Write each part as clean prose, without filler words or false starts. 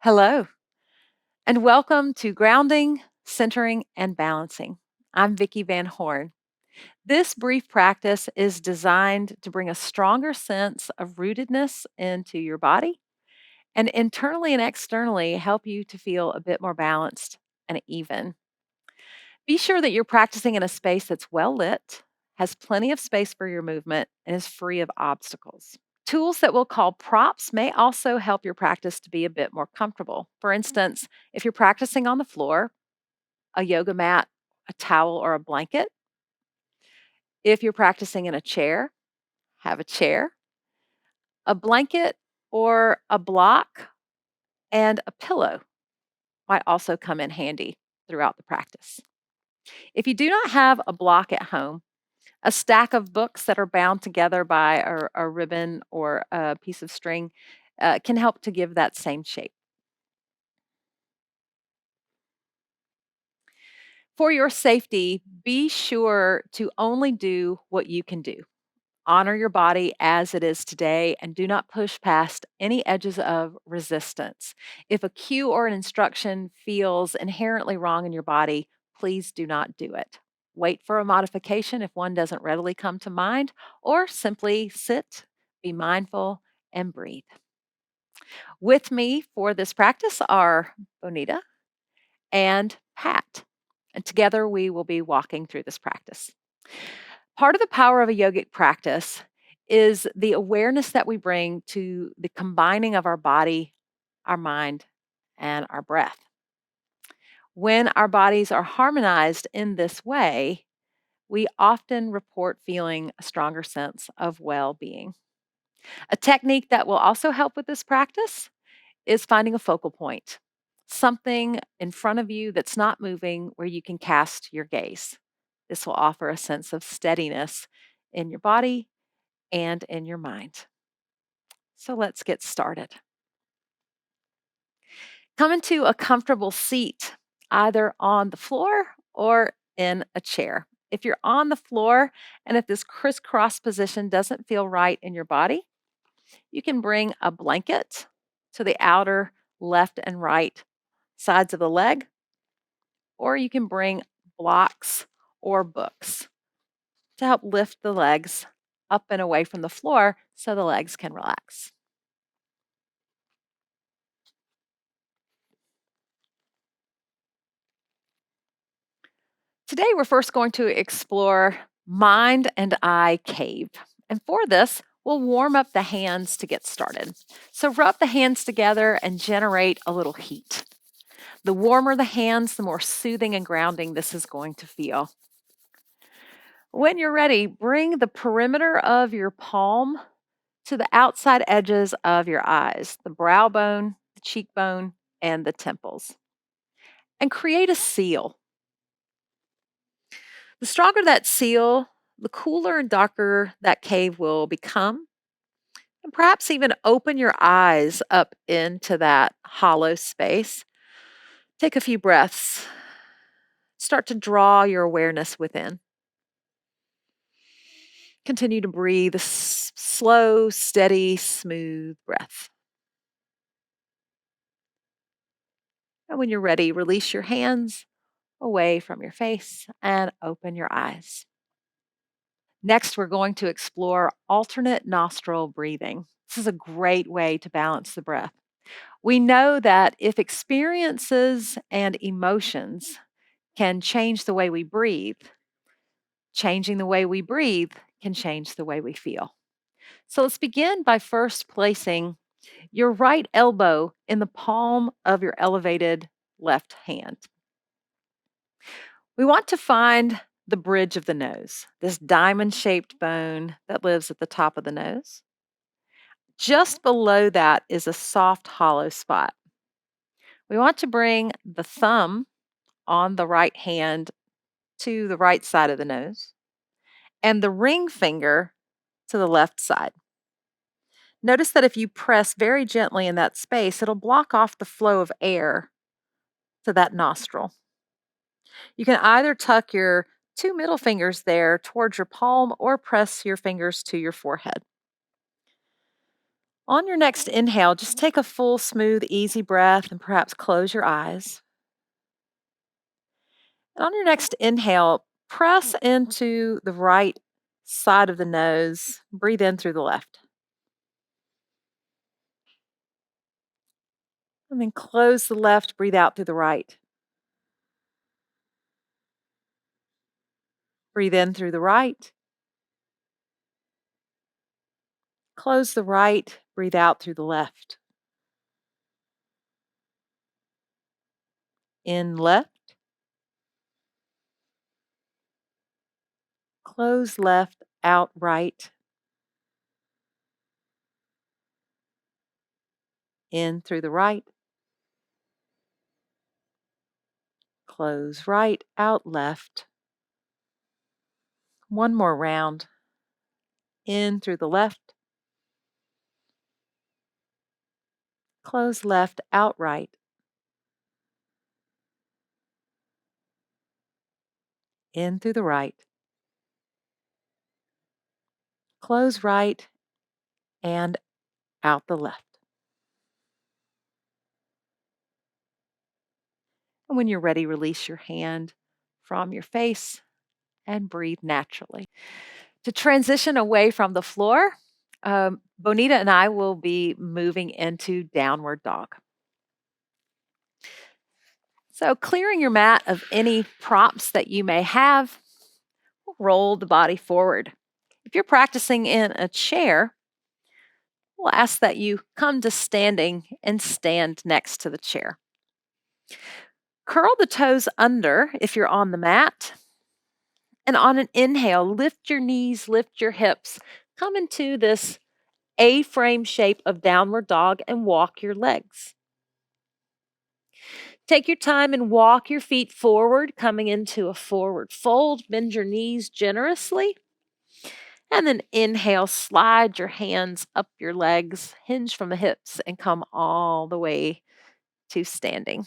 Hello, and welcome to Grounding, Centering, and Balancing. I'm Vicki Van Horn. This brief practice is designed to bring a stronger sense of rootedness into your body and internally and externally help you to feel a bit more balanced and even. Be sure that you're practicing in a space that's well lit, has plenty of space for your movement, and is free of obstacles. Tools that we'll call props may also help your practice to be a bit more comfortable. For instance, if you're practicing on the floor, a yoga mat, a towel, or a blanket. If you're practicing in a chair, have a chair, a blanket, or a block, and a pillow might also come in handy throughout the practice. If you do not have a block at home, a stack of books that are bound together by a ribbon or a piece of string can help to give that same shape. For your safety, be sure to only do what you can do. Honor your body as it is today and do not push past any edges of resistance. If a cue or an instruction feels inherently wrong in your body, please do not do it. Wait for a modification if one doesn't readily come to mind, or simply sit, be mindful, and breathe. With me for this practice are Bonita and Pat, and together we will be walking through this practice. Part of the power of a yogic practice is the awareness that we bring to the combining of our body, our mind, and our breath. When our bodies are harmonized in this way, we often report feeling a stronger sense of well being. A technique that will also help with this practice is finding a focal point, something in front of you that's not moving where you can cast your gaze. This will offer a sense of steadiness in your body and in your mind. So let's get started. Come into a comfortable seat, either on the floor or in a chair. If you're on the floor and if this crisscross position doesn't feel right in your body, you can bring a blanket to the outer left and right sides of the leg, or you can bring blocks or books to help lift the legs up and away from the floor so the legs can relax. Today, we're first going to explore mind and eye cave. And for this, we'll warm up the hands to get started. So, rub the hands together and generate a little heat. The warmer the hands, the more soothing and grounding this is going to feel. When you're ready, bring the perimeter of your palm to the outside edges of your eyes, the brow bone, the cheekbone, and the temples, and create a seal. The stronger that seal, the cooler and darker that cave will become. And perhaps even open your eyes up into that hollow space. Take a few breaths. Start to draw your awareness within. Continue to breathe a slow, steady, smooth breath. And when you're ready, release your hands away from your face and open your eyes. Next, we're going to explore alternate nostril breathing. This is a great way to balance the breath. We know that if experiences and emotions can change the way we breathe, changing the way we breathe can change the way we feel. So let's begin by first placing your right elbow in the palm of your elevated left hand. We want to find the bridge of the nose, this diamond shaped bone that lives at the top of the nose. Just below that is a soft, hollow spot. We want to bring the thumb on the right hand to the right side of the nose and the ring finger to the left side. Notice that if you press very gently in that space, it'll block off the flow of air to that nostril. You can either tuck your two middle fingers there towards your palm or press your fingers to your forehead. On your next inhale, just take a full, smooth, easy breath and perhaps close your eyes. And on your next inhale, press into the right side of the nose. Breathe in through the left. And then close the left, breathe out through the right. Breathe in through the right. Close the right, breathe out through the left. In left, close left, out right. In through the right. Close right, out left. One more round. In through the left. Close left, out right. In through the right. Close right and out the left. And when you're ready, release your hand from your face and breathe naturally. To transition away from the floor, Bonita and I will be moving into downward dog. So, clearing your mat of any props that you may have, roll the body forward. If you're practicing in a chair, we'll ask that you come to standing and stand next to the chair. Curl the toes under if you're on the mat. And on an inhale, lift your knees, lift your hips. Come into this A frame shape of downward dog and walk your legs. Take your time and walk your feet forward, coming into a forward fold. Bend your knees generously. And then inhale, slide your hands up your legs, hinge from the hips, and come all the way to standing.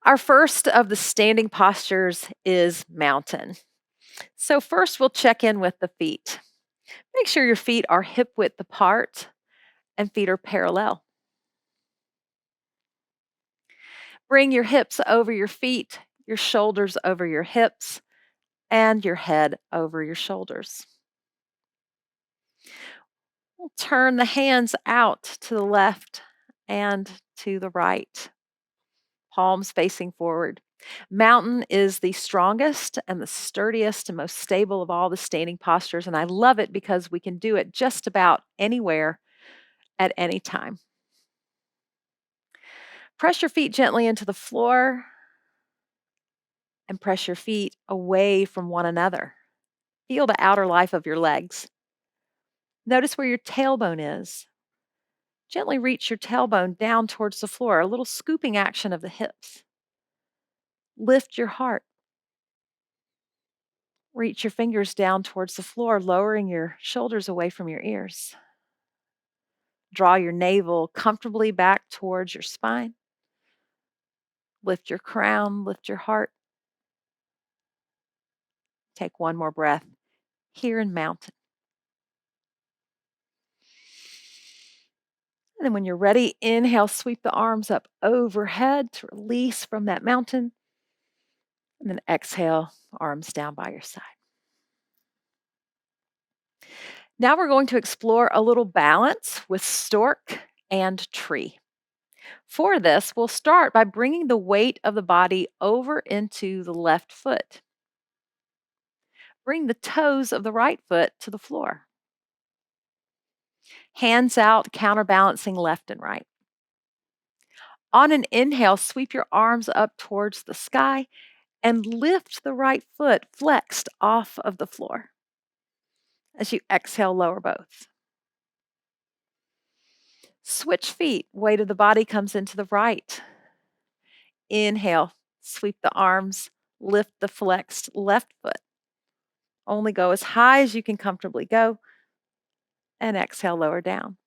Our first of the standing postures is mountain. So, first we'll check in with the feet. Make sure your feet are hip width apart and feet are parallel. Bring your hips over your feet, your shoulders over your hips, and your head over your shoulders. We'll turn the hands out to the left and to the right, palms facing forward. Mountain is the strongest and the sturdiest and most stable of all the standing postures, and I love it because we can do it just about anywhere at any time. Press your feet gently into the floor and press your feet away from one another. Feel the outer life of your legs. Notice where your tailbone is. Gently reach your tailbone down towards the floor, a little scooping action of the hips. Lift your heart. Reach your fingers down towards the floor, lowering your shoulders away from your ears. Draw your navel comfortably back towards your spine. Lift your crown, lift your heart. Take one more breath here in mountain. And then when you're ready, inhale, sweep the arms up overhead to release from that mountain. And then exhale, arms down by your side. Now we're going to explore a little balance with stork and tree. For this, we'll start by bringing the weight of the body over into the left foot. Bring the toes of the right foot to the floor. Hands out, counterbalancing left and right. On an inhale, sweep your arms up towards the sky and lift the right foot flexed off of the floor. As you exhale, lower both. Switch feet. Weight of the body comes into the right. Inhale, sweep the arms, lift the flexed left foot. Only go as high as you can comfortably go. And exhale, lower down.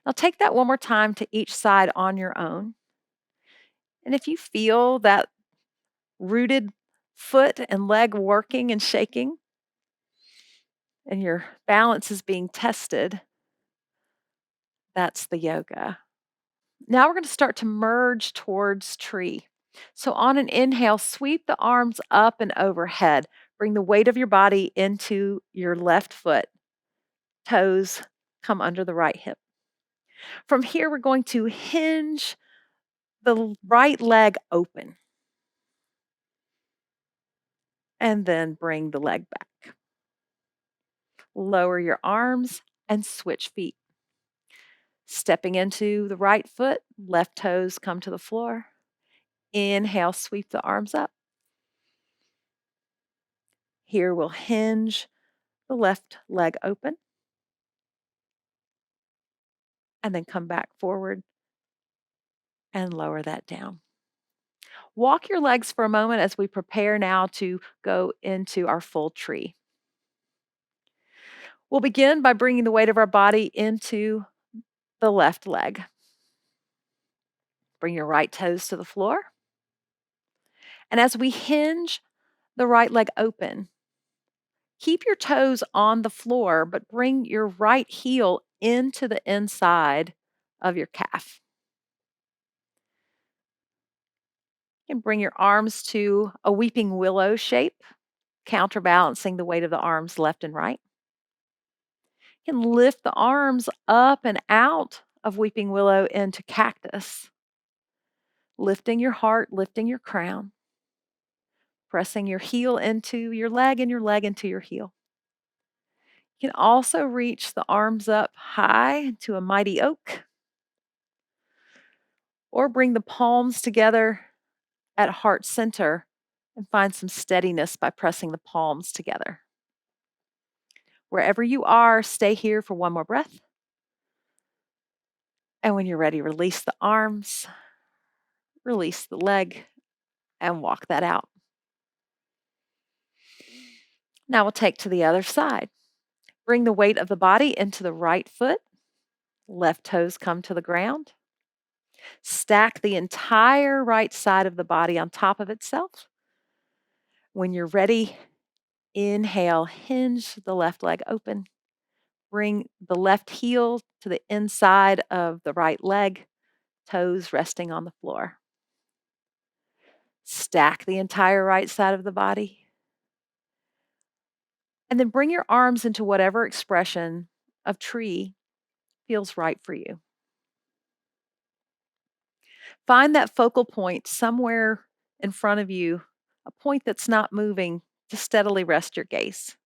Now take that one more time to each side on your own. And if you feel that rooted foot and leg working and shaking, and your balance is being tested, that's the yoga. Now we're going to start to merge towards tree. So on an inhale, sweep the arms up and overhead. Bring the weight of your body into your left foot. Toes come under the right hip. From here, we're going to hinge the right leg open and then bring the leg back. Lower your arms and switch feet. Stepping into the right foot, left toes come to the floor. Inhale, sweep the arms up. Here we'll hinge the left leg open and then come back forward and lower that down. Walk your legs for a moment as we prepare now to go into our full tree. We'll begin by bringing the weight of our body into the left leg. Bring your right toes to the floor. And as we hinge the right leg open, keep your toes on the floor, but bring your right heel into the inside of your calf. And bring your arms to a weeping willow shape, counterbalancing the weight of the arms left and right. You can lift the arms up and out of weeping willow into cactus, lifting your heart, lifting your crown, pressing your heel into your leg and your leg into your heel. You can also reach the arms up high to a mighty oak, or bring the palms together at heart center and find some steadiness by pressing the palms together. Wherever you are, stay here for one more breath. And when you're ready, release the arms, release the leg, and walk that out. Now we'll take to the other side. Bring the weight of the body into the right foot. Left toes come to the ground. Stack the entire right side of the body on top of itself. When you're ready, inhale, hinge the left leg open. Bring the left heel to the inside of the right leg, toes resting on the floor. Stack the entire right side of the body. And then bring your arms into whatever expression of tree feels right for you. Find that focal point somewhere in front of you, a point that's not moving, to steadily rest your gaze.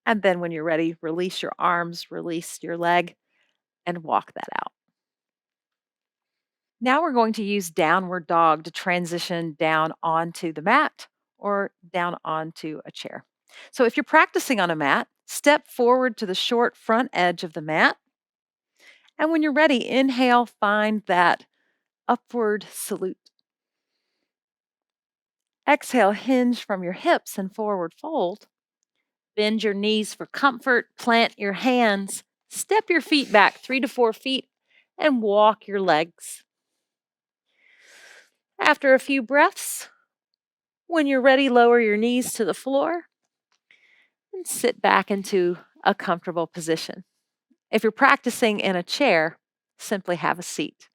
And then when you're ready, release your arms, release your leg, and walk that out. Now we're going to use downward dog to transition down onto the mat or down onto a chair. So if you're practicing on a mat, step forward to the short front edge of the mat. And when you're ready, inhale, find that upward salute. Exhale, hinge from your hips and forward fold. Bend your knees for comfort, plant your hands, step your feet back 3 to 4 feet, and walk your legs. After a few breaths, when you're ready, lower your knees to the floor and sit back into a comfortable position. If you're practicing in a chair, simply have a seat.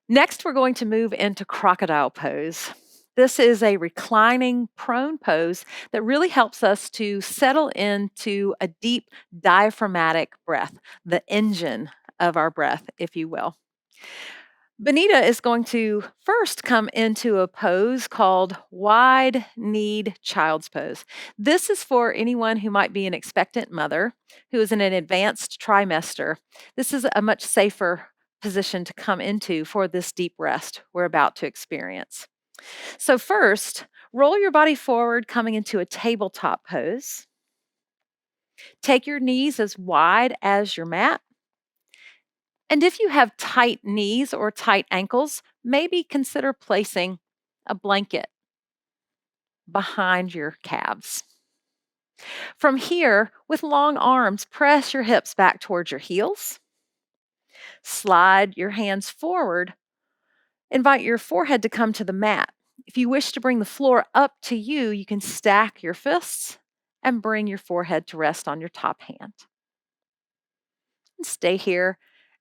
Next, we're going to move into crocodile pose. This is a reclining prone pose that really helps us to settle into a deep diaphragmatic breath, the engine of our breath, if you will. Benita is going to first come into a pose called wide kneed child's pose. This is for anyone who might be an expectant mother who is in an advanced trimester. This is a much safer position to come into for this deep rest we're about to experience. So, first, roll your body forward, coming into a tabletop pose. Take your knees as wide as your mat. And if you have tight knees or tight ankles, maybe consider placing a blanket behind your calves. From here, with long arms, press your hips back towards your heels. Slide your hands forward. Invite your forehead to come to the mat. If you wish to bring the floor up to you, you can stack your fists and bring your forehead to rest on your top hand. Stay here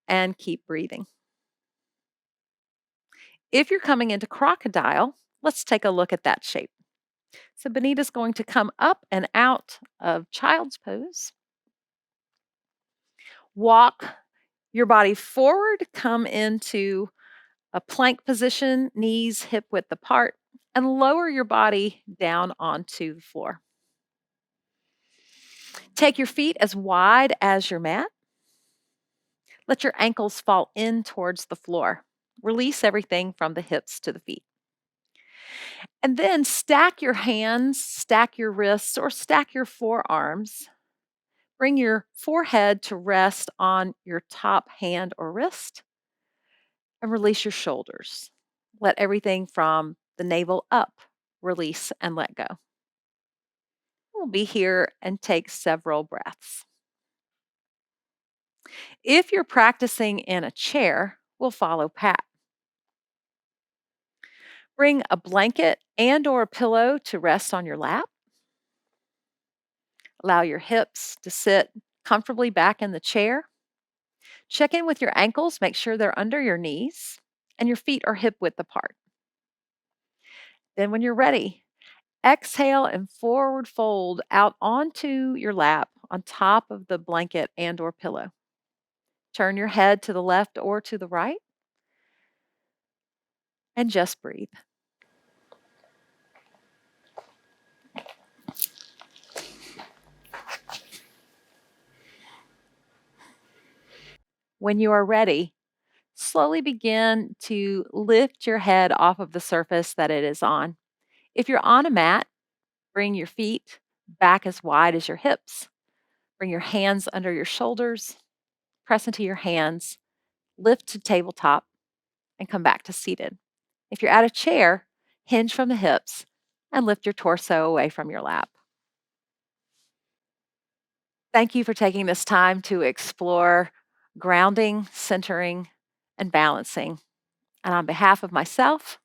and keep breathing. If you're coming into crocodile, let's take a look at that shape. So Benita's going to come up and out of child's pose. Walk your body forward, come into a plank position, knees hip width apart, and lower your body down onto the floor. Take your feet as wide as your mat. Let your ankles fall in towards the floor. Release everything from the hips to the feet. And then stack your hands, stack your wrists, or stack your forearms. Bring your forehead to rest on your top hand or wrist and release your shoulders. Let everything from the navel up release and let go. We'll be here and take several breaths. If you're practicing in a chair, we'll follow Pat. Bring a blanket and or a pillow to rest on your lap. Allow your hips to sit comfortably back in the chair. Check in with your ankles, make sure they're under your knees and your feet are hip width apart. Then when you're ready, exhale and forward fold out onto your lap on top of the blanket and or pillow. Turn your head to the left or to the right and just breathe. When you are ready, slowly begin to lift your head off of the surface that it is on. If you're on a mat, bring your feet back as wide as your hips. Bring your hands under your shoulders, press into your hands, lift to tabletop, and come back to seated. If you're at a chair, hinge from the hips and lift your torso away from your lap. Thank you for taking this time to explore grounding, centering, and balancing. And on behalf of myself,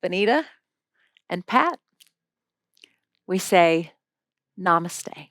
Benita, and Pat, we say namaste.